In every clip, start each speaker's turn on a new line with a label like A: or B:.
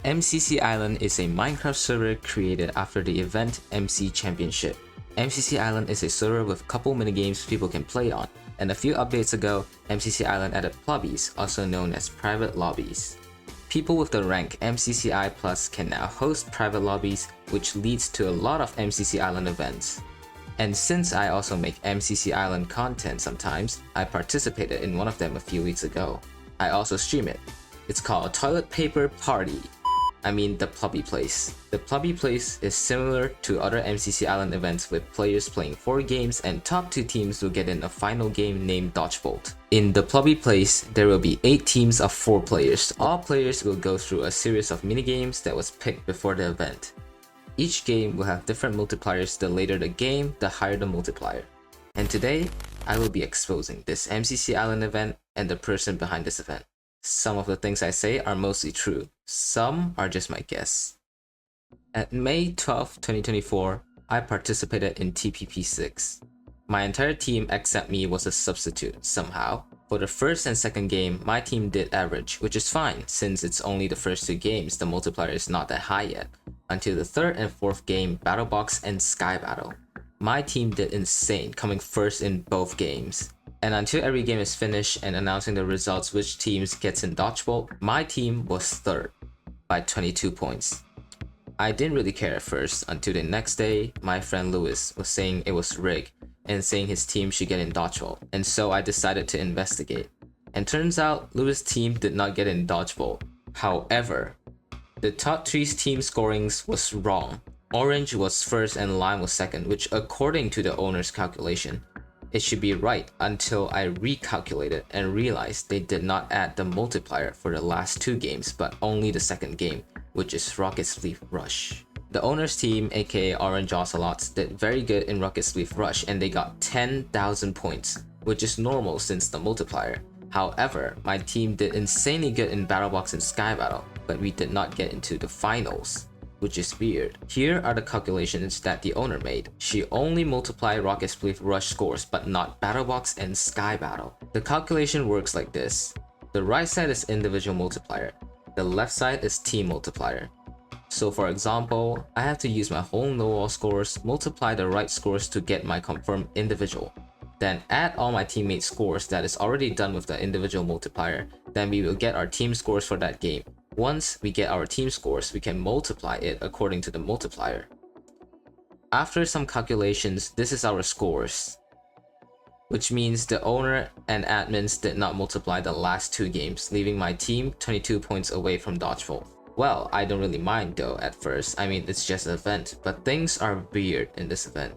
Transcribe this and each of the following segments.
A: MCC Island is a Minecraft server created after the event MC Championship. MCC Island is a server with a couple minigames people can play on, and a few updates ago, MCC Island added plobbies, also known as private lobbies. People with the rank MCCI Plus can now host private lobbies, which leads to a lot of MCC Island events. And since I also make MCC Island content sometimes, I participated in one of them a few weeks ago. I also stream it. It's called Toilet Paper Party. I mean the Plobby Place. The Plobby Place is similar to other MCC Island events with players playing 4 games and top 2 teams will get in a final game named Dodgebolt. In the Plobby Place, there will be 8 teams of 4 players. All players will go through a series of minigames that was picked before the event. Each game will have different multipliers. The later the game, the higher the multiplier. And today, I will be exposing this MCC Island event and the person behind this event. Some of the things I say are mostly true, some are just my guess. At May 12, 2024, I participated in TPP6. My entire team except me was a substitute somehow. For the first and second game, my team did average, which is fine since it's only the first 2 games, the multiplier is not that high yet. Until the third and fourth game, Battle Box and Sky Battle. My team did insane, coming first in both games. And until every game is finished and announcing the results which teams gets in Dodgebolt, my team was 3rd by 22 points. I didn't really care at first until the next day, my friend Lewis was saying it was rigged and saying his team should get in Dodgebolt, and so I decided to investigate. And turns out Lewis' team did not get in Dodgebolt. However, the top 3's team scorings was wrong. Orange was first and Lime was second, which according to the owner's calculation, it should be right until I recalculated and realized they did not add the multiplier for the last 2 games but only the second game, which is Rocket Sleep Rush. The owner's team, aka Orange Ocelots, did very good in Rocket Sleep Rush and they got 10,000 points, which is normal since the multiplier. However, my team did insanely good in Battle Box and Sky Battle, but we did not get into the finals, which is weird. Here are the calculations that the owner made. She only multiplied Rocket Spleef Rush scores, but not Battle Box and Sky Battle. The calculation works like this. The right side is individual multiplier. The left side is team multiplier. So for example, I have to use my home no wall scores, multiply the right scores to get my confirmed individual. Then add all my teammates' scores that is already done with the individual multiplier. Then we will get our team scores for that game. Once we get our team scores, we can multiply it according to the multiplier. After some calculations, this is our scores, which means the owner and admins did not multiply the last 2 games, leaving my team 22 points away from Dodgebolt. Well, I don't really mind though at first. I mean, it's just an event, but things are weird in this event.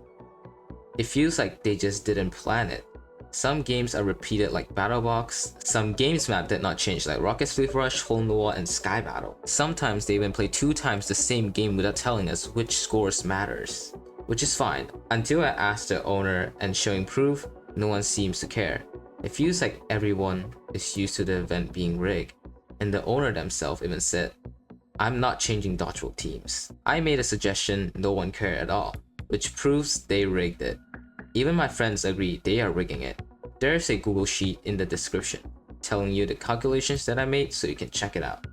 A: It feels like they just didn't plan it. Some games are repeated like Battle Box, some games map did not change like Rocket Sleep Rush, Hole in the Wall, and Sky Battle. Sometimes they even play 2 times the same game without telling us which scores matters. Which is fine, until I asked the owner and showing proof, no one seems to care. It feels like everyone is used to the event being rigged, and the owner themselves even said, "I'm not changing Dodgebolt teams." I made a suggestion, no one cared at all, which proves they rigged it. Even my friends agree they are rigging it. There's a Google sheet in the description telling you the calculations that I made so you can check it out.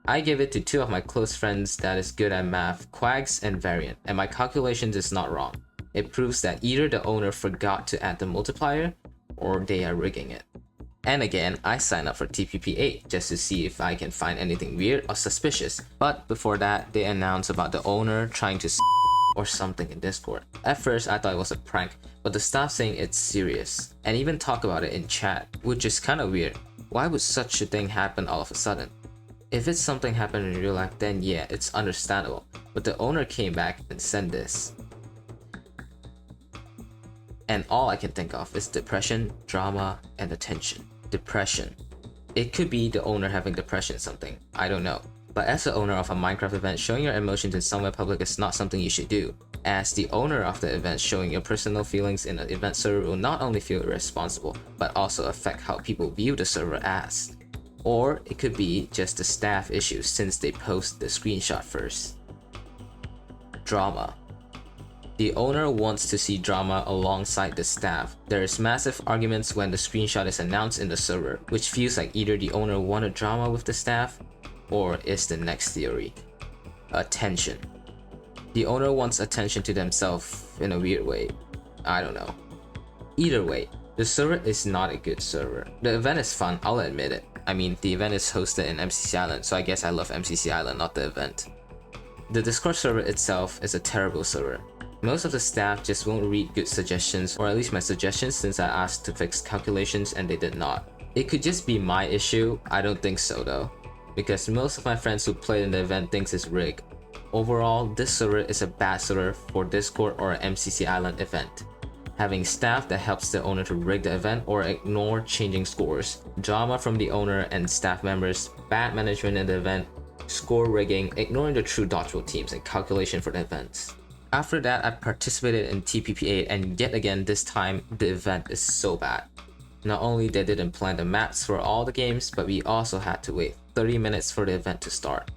A: I give it to 2 of my close friends that is good at math, Quags and Variant, and my calculations is not wrong. It proves that either the owner forgot to add the multiplier or they are rigging it. And again, I signed up for TPP8 just to see if I can find anything weird or suspicious. But before that, they announced about the owner trying to or something in Discord. At first, I thought it was a prank, but the staff saying it's serious, and even talk about it in chat, which is kinda weird. Why would such a thing happen all of a sudden? If it's something happened in real life, then yeah, it's understandable, but the owner came back and said this. And all I can think of is depression, drama, and attention. Depression. It could be the owner having depression something, I don't know. But as the owner of a Minecraft event, showing your emotions in somewhere public is not something you should do. As the owner of the event, showing your personal feelings in an event server will not only feel irresponsible, but also affect how people view the server as. Or it could be just the staff issues since they post the screenshot first. Drama. The owner wants to see drama alongside the staff. There is massive arguments when the screenshot is announced in the server, which feels like either the owner wanted drama with the staff, or is the next theory. Attention. The owner wants attention to themselves in a weird way. I don't know. Either way, the server is not a good server. The event is fun, I'll admit it. I mean, the event is hosted in MCC Island, so I guess I love MCC Island, not the event. The Discord server itself is a terrible server. Most of the staff just won't read good suggestions, or at least my suggestions, since I asked to fix calculations and they did not. It could just be my issue, I don't think so though, because most of my friends who played in the event thinks it's rigged. Overall, this server is a bad server for Discord or MCC Island event. Having staff that helps the owner to rig the event or ignore changing scores, drama from the owner and staff members, bad management in the event, score rigging, ignoring the true dodgeball teams, and calculation for the events. After that, I participated in TPP8 and yet again this time the event is so bad. Not only they didn't plan the maps for all the games, but we also had to wait 30 minutes for the event to start.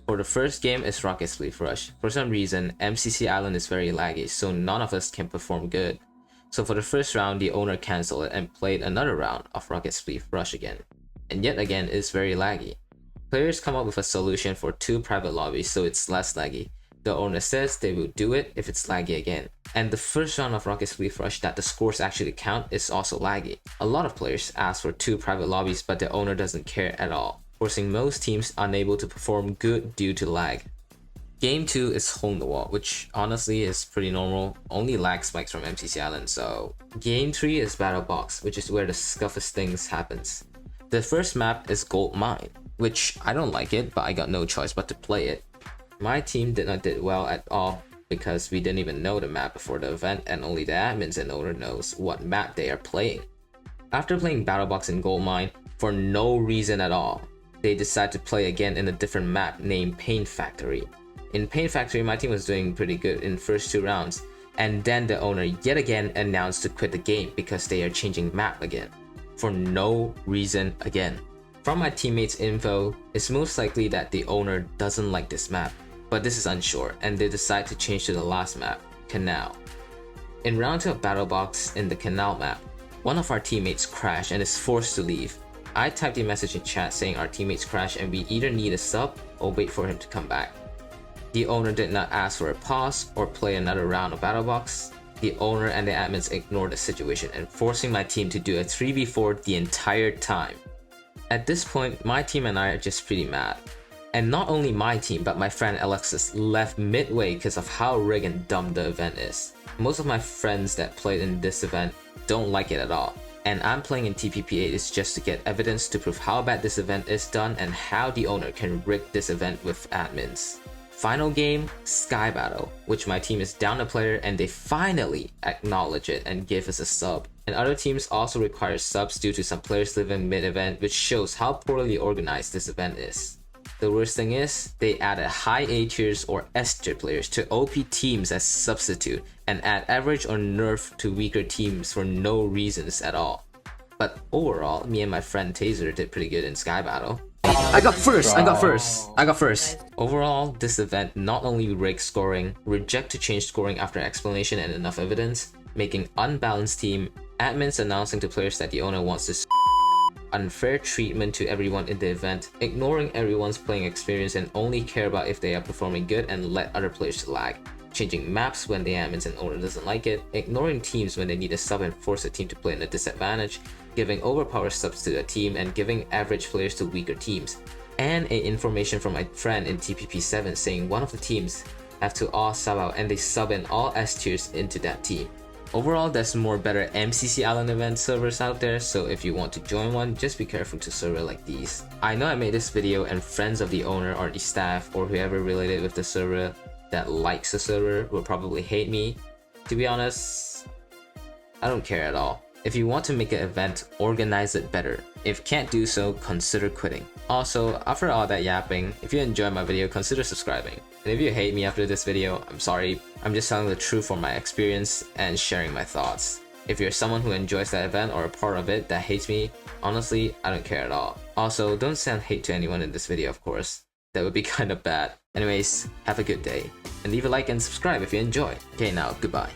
A: For the first game is Rocket Spleef Rush. For some reason, MCC Island is very laggy, so none of us can perform good. So for the first round, the owner cancelled it and played another round of Rocket Spleef Rush again. And yet again, it's very laggy. Players come up with a solution for 2 private lobbies so it's less laggy. The owner says they will do it if it's laggy again. And the first round of Rocket Spleef Rush that the scores actually count is also laggy. A lot of players ask for 2 private lobbies, but the owner doesn't care at all, forcing most teams unable to perform good due to lag. Game 2 is Hole in the Wall, which honestly is pretty normal, only lag spikes from MCC Island. So Game 3 is Battle Box, which is where the scuffest things happens. The first map is Gold Mine, which I don't like it, but I got no choice but to play it. My team did not do well at all because we didn't even know the map before the event, and only the admins and owner knows what map they are playing. After playing Battle Box in Gold Mine for no reason at all, they decided to play again in a different map named Pain Factory. In Pain Factory, my team was doing pretty good in first 2 rounds, and then the owner yet again announced to quit the game because they are changing map again. For no reason again. From my teammates' info, it's most likely that the owner doesn't like this map, but this is unsure, and they decide to change to the last map, Canal. In round 2 of Battle Box in the Canal map, one of our teammates crashed and is forced to leave. I typed a message in chat saying our teammates crashed and we either need a sub or wait for him to come back. The owner did not ask for a pause or play another round of Battle Box. The owner and the admins ignored the situation and forcing my team to do a 3v4 the entire time. At this point, my team and I are just pretty mad. And not only my team, but my friend Alexis left midway because of how rigged and dumb the event is. Most of my friends that played in this event don't like it at all. And I'm playing in TPP8 is just to get evidence to prove how bad this event is done and how the owner can rig this event with admins. Final game, Sky Battle, which my team is down a player and they finally acknowledge it and give us a sub. And other teams also require subs due to some players leaving mid-event, which shows how poorly organized this event is. The worst thing is, they added high A tiers or S tier players to OP teams as substitute and add average or nerf to weaker teams for no reasons at all. But overall, me and my friend Taser did pretty good in Sky Battle. I got first! Overall, this event not only rigged scoring, reject to change scoring after explanation and enough evidence, making unbalanced team, admins announcing to players that the owner wants to unfair treatment to everyone in the event, ignoring everyone's playing experience and only care about if they are performing good and let other players lag, changing maps when the admins and owner doesn't like it, ignoring teams when they need a sub and force a team to play in a disadvantage, giving overpowered subs to a team and giving average players to weaker teams, and a information from my friend in TPP7 saying one of the teams have to all sub out and they sub in all S tiers into that team. Overall, there's more better MCC Island event servers out there, so if you want to join one, just be careful to server like these. I know I made this video and friends of the owner or the staff or whoever related with the server that likes the server will probably hate me. To be honest, I don't care at all. If you want to make an event, organize it better. If can't do so, consider quitting. Also, after all that yapping, if you enjoyed my video, consider subscribing. And if you hate me after this video, I'm sorry. I'm just telling the truth from my experience and sharing my thoughts. If you're someone who enjoys that event or a part of it that hates me, honestly, I don't care at all. Also, don't send hate to anyone in this video, of course. That would be kind of bad. Anyways, have a good day. And leave a like and subscribe if you enjoy. Okay, now, goodbye.